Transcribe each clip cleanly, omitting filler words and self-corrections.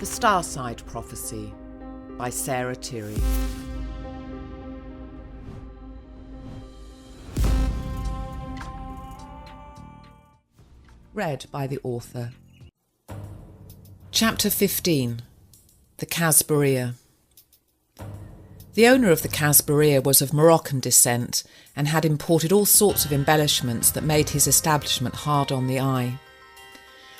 The Starside Prophecy by Tirri. Read by the author. Chapter 15. The Casbarea. The owner of the Casbarea was of Moroccan descent and had imported all sorts of embellishments that made his establishment hard on the eye.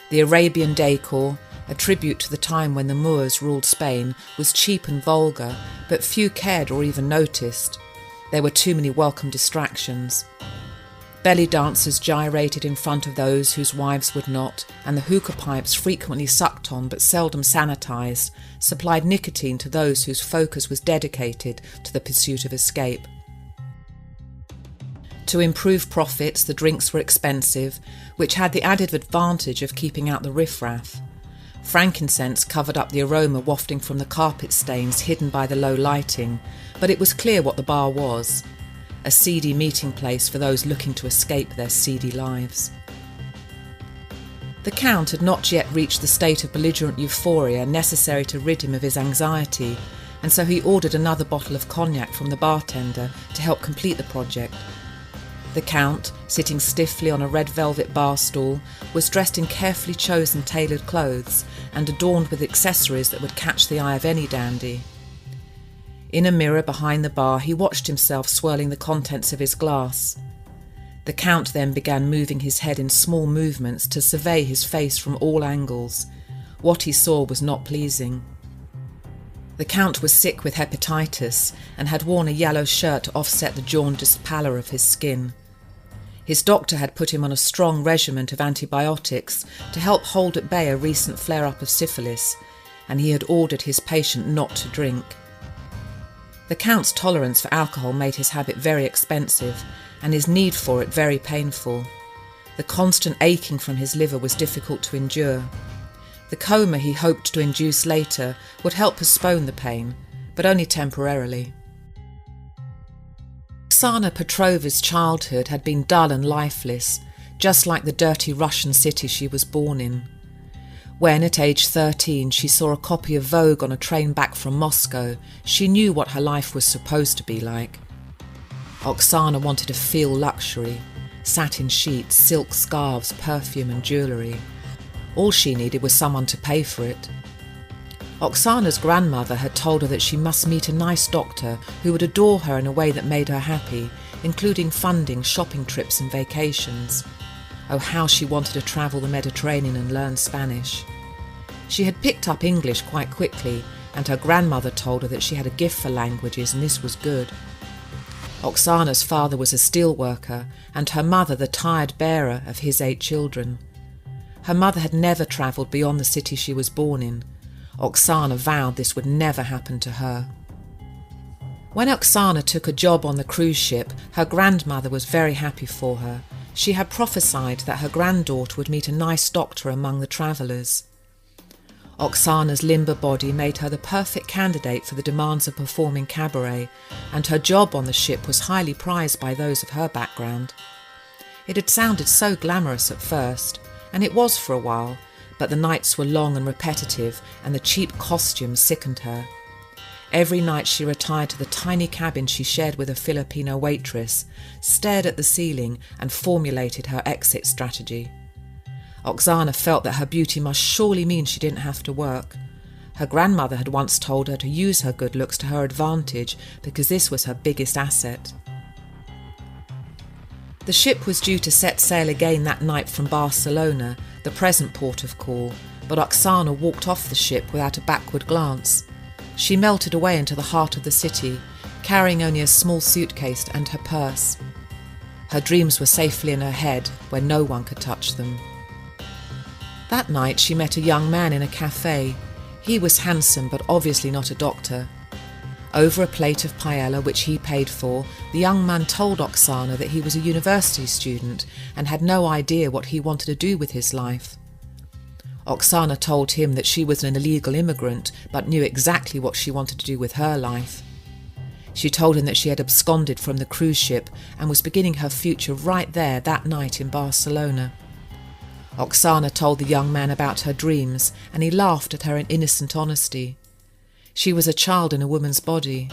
The Arabian decor, a tribute to the time when the Moors ruled Spain, was cheap and vulgar, but few cared or even noticed. There were too many welcome distractions. Belly dancers gyrated in front of those whose wives would not, and the hookah pipes, frequently sucked on but seldom sanitised, supplied nicotine to those whose focus was dedicated to the pursuit of escape. To improve profits, the drinks were expensive, which had the added advantage of keeping out the riffraff. Frankincense covered up the aroma wafting from the carpet stains hidden by the low lighting, but it was clear what the bar was: a seedy meeting place for those looking to escape their seedy lives. The Count had not yet reached the state of belligerent euphoria necessary to rid him of his anxiety, and so he ordered another bottle of cognac from the bartender to help complete the project. The Count, sitting stiffly on a red velvet bar stool, was dressed in carefully chosen tailored clothes and adorned with accessories that would catch the eye of any dandy. In a mirror behind the bar he watched himself swirling the contents of his glass. The Count then began moving his head in small movements to survey his face from all angles. What he saw was not pleasing. The Count was sick with hepatitis and had worn a yellow shirt to offset the jaundiced pallor of his skin. His doctor had put him on a strong regimen of antibiotics to help hold at bay a recent flare-up of syphilis, and he had ordered his patient not to drink. The Count's tolerance for alcohol made his habit very expensive, and his need for it very painful. The constant aching from his liver was difficult to endure. The coma he hoped to induce later would help postpone the pain, but only temporarily. Oksana Petrova's childhood had been dull and lifeless, just like the dirty Russian city she was born in. When, at age 13, she saw a copy of Vogue on a train back from Moscow, she knew what her life was supposed to be like. Oksana wanted to feel luxury: satin sheets, silk scarves, perfume and jewellery. All she needed was someone to pay for it. Oksana's grandmother had told her that she must meet a nice doctor who would adore her in a way that made her happy, including funding shopping trips and vacations. Oh, how she wanted to travel the Mediterranean and learn Spanish. She had picked up English quite quickly, and her grandmother told her that she had a gift for languages, and this was good. Oksana's father was a steel worker, and her mother the tired bearer of his 8 children. Her mother had never travelled beyond the city she was born in. Oksana vowed this would never happen to her. When Oksana took a job on the cruise ship, her grandmother was very happy for her. She had prophesied that her granddaughter would meet a nice doctor among the travellers. Oksana's limber body made her the perfect candidate for the demands of performing cabaret, and her job on the ship was highly prized by those of her background. It had sounded so glamorous at first, and it was for a while, but the nights were long and repetitive, and the cheap costumes sickened her. Every night she retired to the tiny cabin she shared with a Filipino waitress, stared at the ceiling and formulated her exit strategy. Oksana felt that her beauty must surely mean she didn't have to work. Her grandmother had once told her to use her good looks to her advantage because this was her biggest asset. The ship was due to set sail again that night from Barcelona, the present port of call, but Oksana walked off the ship without a backward glance. She melted away into the heart of the city, carrying only a small suitcase and her purse. Her dreams were safely in her head, where no one could touch them. That night she met a young man in a cafe. He was handsome, but obviously not a doctor. Over a plate of paella, which he paid for, the young man told Oksana that he was a university student and had no idea what he wanted to do with his life. Oksana told him that she was an illegal immigrant, but knew exactly what she wanted to do with her life. She told him that she had absconded from the cruise ship and was beginning her future right there that night in Barcelona. Oksana told the young man about her dreams, and he laughed at her innocent honesty. She was a child in a woman's body.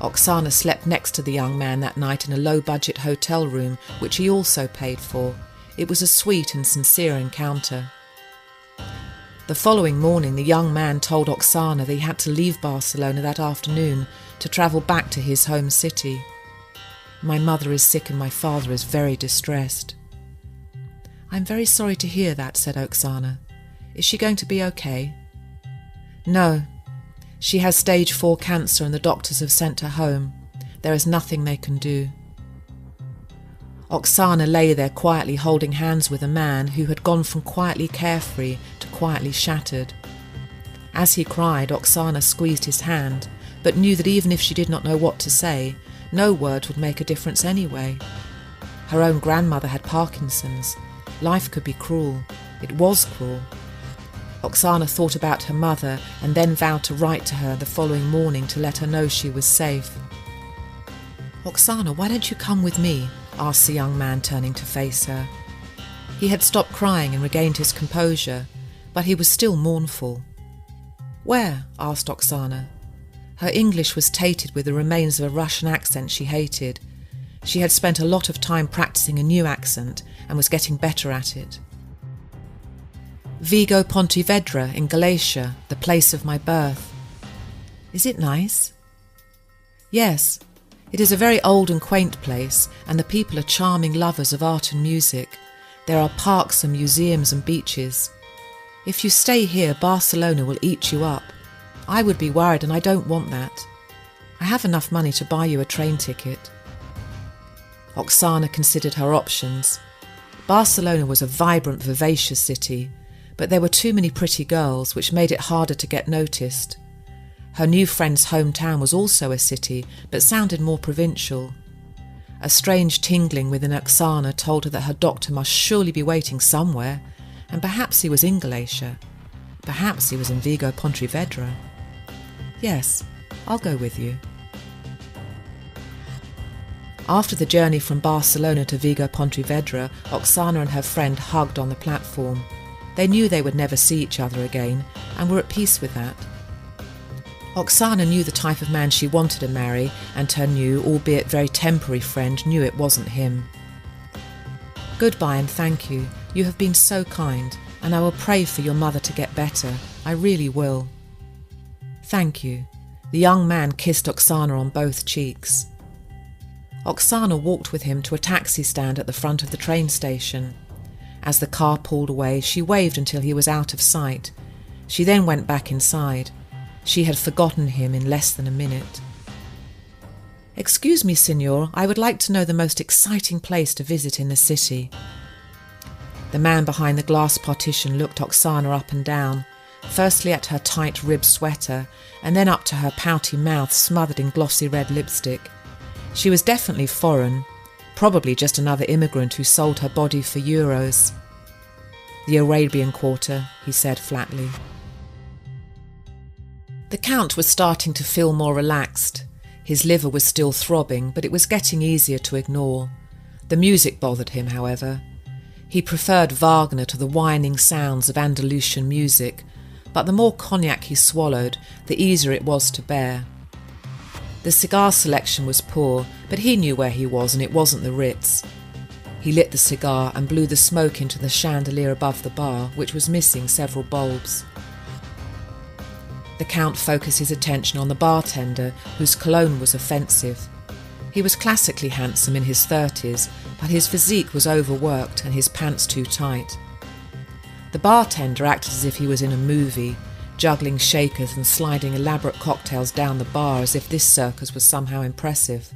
Oksana slept next to the young man that night in a low-budget hotel room, which he also paid for. It was a sweet and sincere encounter. The following morning, the young man told Oksana that he had to leave Barcelona that afternoon to travel back to his home city. "My mother is sick and my father is very distressed." "I'm very sorry to hear that," said Oksana. "Is she going to be okay?" "No. She has stage 4 cancer and the doctors have sent her home. There is nothing they can do." Oksana lay there quietly holding hands with a man who had gone from quietly carefree to quietly shattered. As he cried, Oksana squeezed his hand, but knew that even if she did not know what to say, no words would make a difference anyway. Her own grandmother had Parkinson's. Life could be cruel. It was cruel. Oksana thought about her mother and then vowed to write to her the following morning to let her know she was safe. "Oksana, why don't you come with me?" asked the young man, turning to face her. He had stopped crying and regained his composure, but he was still mournful. "Where?" asked Oksana. Her English was tainted with the remains of a Russian accent she hated. She had spent a lot of time practicing a new accent and was getting better at it. "Vigo Pontevedra in Galicia, the place of my birth." "Is it nice?" "Yes. It is a very old and quaint place, and the people are charming lovers of art and music. There are parks and museums and beaches. If you stay here, Barcelona will eat you up. I would be worried, and I don't want that. I have enough money to buy you a train ticket." Oksana considered her options. Barcelona was a vibrant, vivacious city, but there were too many pretty girls, which made it harder to get noticed. Her new friend's hometown was also a city, but sounded more provincial. A strange tingling within Oksana told her that her doctor must surely be waiting somewhere, and perhaps he was in Galicia. Perhaps he was in Vigo Pontevedra. "Yes, I'll go with you." After the journey from Barcelona to Vigo Pontevedra, Oksana and her friend hugged on the platform. They knew they would never see each other again, and were at peace with that. Oksana knew the type of man she wanted to marry, and her new, albeit very temporary friend knew it wasn't him. "Goodbye and thank you. You have been so kind, and I will pray for your mother to get better. I really will." "Thank you." The young man kissed Oksana on both cheeks. Oksana walked with him to a taxi stand at the front of the train station. As the car pulled away, she waved until he was out of sight. She then went back inside. She had forgotten him in less than a minute. "Excuse me, signor, I would like to know the most exciting place to visit in the city." The man behind the glass partition looked Oksana up and down, firstly at her tight-ribbed sweater, and then up to her pouty mouth smothered in glossy red lipstick. She was definitely foreign, probably just another immigrant who sold her body for euros. "The Arabian Quarter," he said flatly. The Count was starting to feel more relaxed. His liver was still throbbing, but it was getting easier to ignore. The music bothered him, however. He preferred Wagner to the whining sounds of Andalusian music, but the more cognac he swallowed, the easier it was to bear. The cigar selection was poor, but he knew where he was, and it wasn't the Ritz. He lit the cigar and blew the smoke into the chandelier above the bar, which was missing several bulbs. The Count focused his attention on the bartender, whose cologne was offensive. He was classically handsome in his 30s, but his physique was overworked and his pants too tight. The bartender acted as if he was in a movie, juggling shakers and sliding elaborate cocktails down the bar as if this circus was somehow impressive.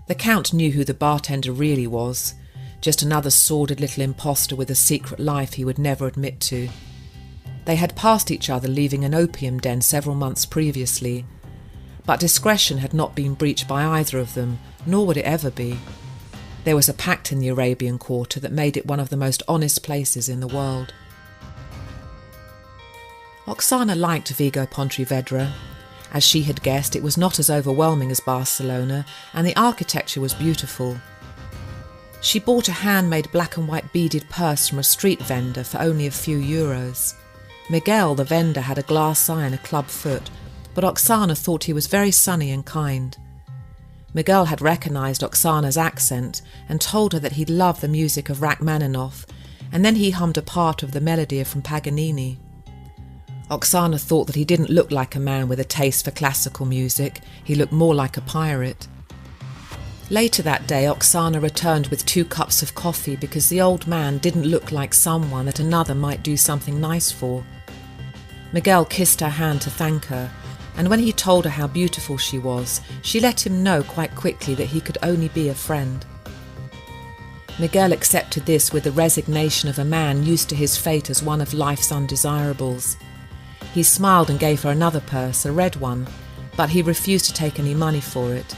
The Count knew who the bartender really was, just another sordid little imposter with a secret life he would never admit to. They had passed each other leaving an opium den several months previously, but discretion had not been breached by either of them, nor would it ever be. There was a pact in the Arabian Quarter that made it one of the most honest places in the world. Oksana liked Vigo Pontevedra. As she had guessed, it was not as overwhelming as Barcelona, and the architecture was beautiful. She bought a handmade black and white beaded purse from a street vendor for only a few euros. Miguel, the vendor, had a glass eye and a club foot, but Oksana thought he was very sunny and kind. Miguel had recognised Oksana's accent and told her that he'd loved the music of Rachmaninoff, and then he hummed a part of the melody from Paganini. Oksana thought that he didn't look like a man with a taste for classical music, he looked more like a pirate. Later that day, Oksana returned with 2 cups of coffee because the old man didn't look like someone that another might do something nice for. Miguel kissed her hand to thank her, and when he told her how beautiful she was, she let him know quite quickly that he could only be a friend. Miguel accepted this with the resignation of a man used to his fate as one of life's undesirables. He smiled and gave her another purse, a red one, but he refused to take any money for it.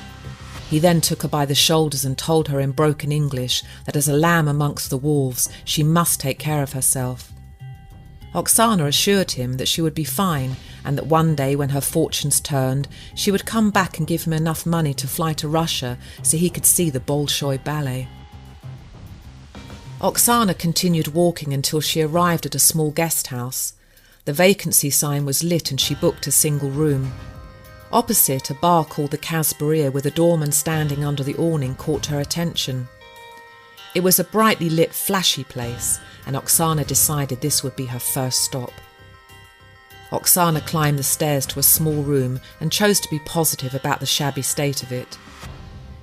He then took her by the shoulders and told her in broken English that as a lamb amongst the wolves, she must take care of herself. Oksana assured him that she would be fine and that one day when her fortunes turned, she would come back and give him enough money to fly to Russia so he could see the Bolshoi ballet. Oksana continued walking until she arrived at a small guest house. The vacancy sign was lit and she booked a single room. Opposite, a bar called the Casbaria with a doorman standing under the awning caught her attention. It was a brightly lit, flashy place, and Oksana decided this would be her first stop. Oksana climbed the stairs to a small room and chose to be positive about the shabby state of it.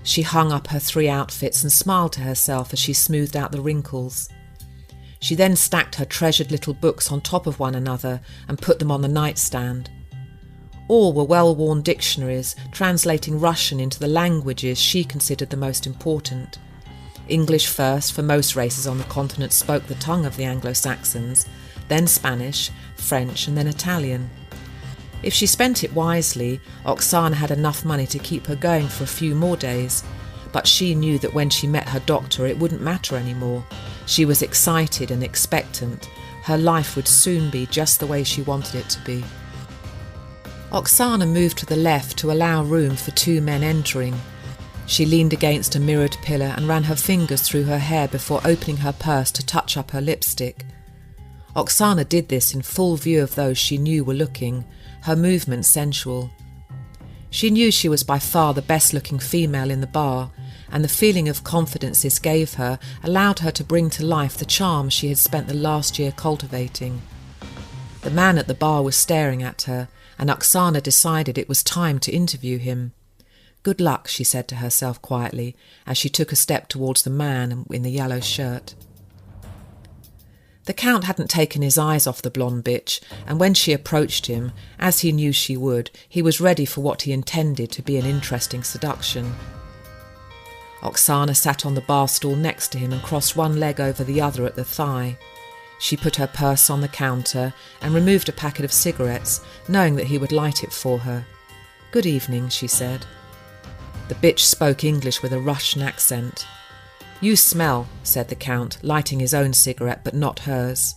She hung up her 3 outfits and smiled to herself as she smoothed out the wrinkles. She then stacked her treasured little books on top of one another and put them on the nightstand. All were well-worn dictionaries translating Russian into the languages she considered the most important. English first, for most races on the continent spoke the tongue of the Anglo-Saxons, then Spanish, French and then Italian. If she spent it wisely, Oksana had enough money to keep her going for a few more days, but she knew that when she met her doctor it wouldn't matter anymore. She was excited and expectant. Her life would soon be just the way she wanted it to be. Oksana moved to the left to allow room for 2 men entering. She leaned against a mirrored pillar and ran her fingers through her hair before opening her purse to touch up her lipstick. Oksana did this in full view of those she knew were looking, her movements sensual. She knew she was by far the best-looking female in the bar, and the feeling of confidence this gave her allowed her to bring to life the charm she had spent the last year cultivating. The man at the bar was staring at her, and Oksana decided it was time to interview him. "Good luck," she said to herself quietly, as she took a step towards the man in the yellow shirt. The Count hadn't taken his eyes off the blonde bitch, and when she approached him, as he knew she would, he was ready for what he intended to be an interesting seduction. Oksana sat on the bar stool next to him and crossed one leg over the other at the thigh. She put her purse on the counter and removed a packet of cigarettes, knowing that he would light it for her. "Good evening," she said. The bitch spoke English with a Russian accent. "You smell," said the Count, lighting his own cigarette but not hers.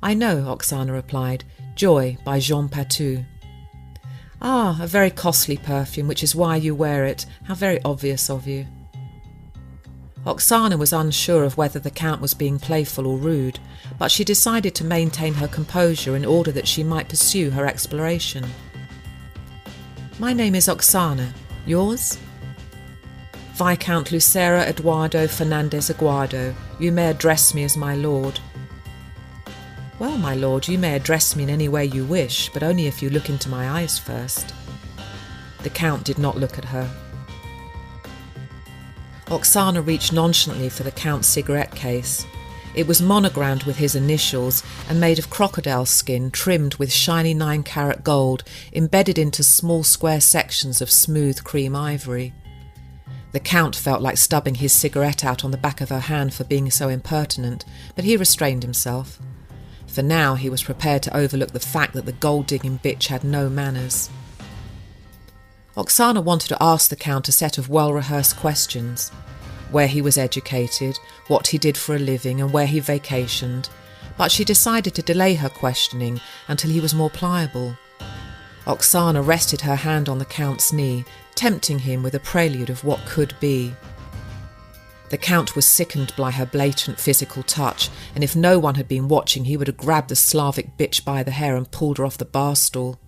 "I know," Oksana replied. "Joy by Jean Patou." "Ah, a very costly perfume, which is why you wear it. How very obvious of you." Oksana was unsure of whether the Count was being playful or rude, but she decided to maintain her composure in order that she might pursue her exploration. "My name is Oksana. Yours?" "Viscount Lucera Eduardo Fernandez Aguado. You may address me as my lord." "Well, my lord, you may address me in any way you wish, but only if you look into my eyes first." The Count did not look at her. Oksana reached nonchalantly for the Count's cigarette case. It was monogrammed with his initials and made of crocodile skin trimmed with shiny 9-carat gold embedded into small square sections of smooth cream ivory. The Count felt like stubbing his cigarette out on the back of her hand for being so impertinent, but he restrained himself. For now he was prepared to overlook the fact that the gold-digging bitch had no manners. Oksana wanted to ask the Count a set of well-rehearsed questions. Where he was educated, what he did for a living and where he vacationed, but she decided to delay her questioning until he was more pliable. Oksana rested her hand on the Count's knee, tempting him with a prelude of what could be. The Count was sickened by her blatant physical touch, and if no one had been watching, he would have grabbed the Slavic bitch by the hair and pulled her off the bar stool.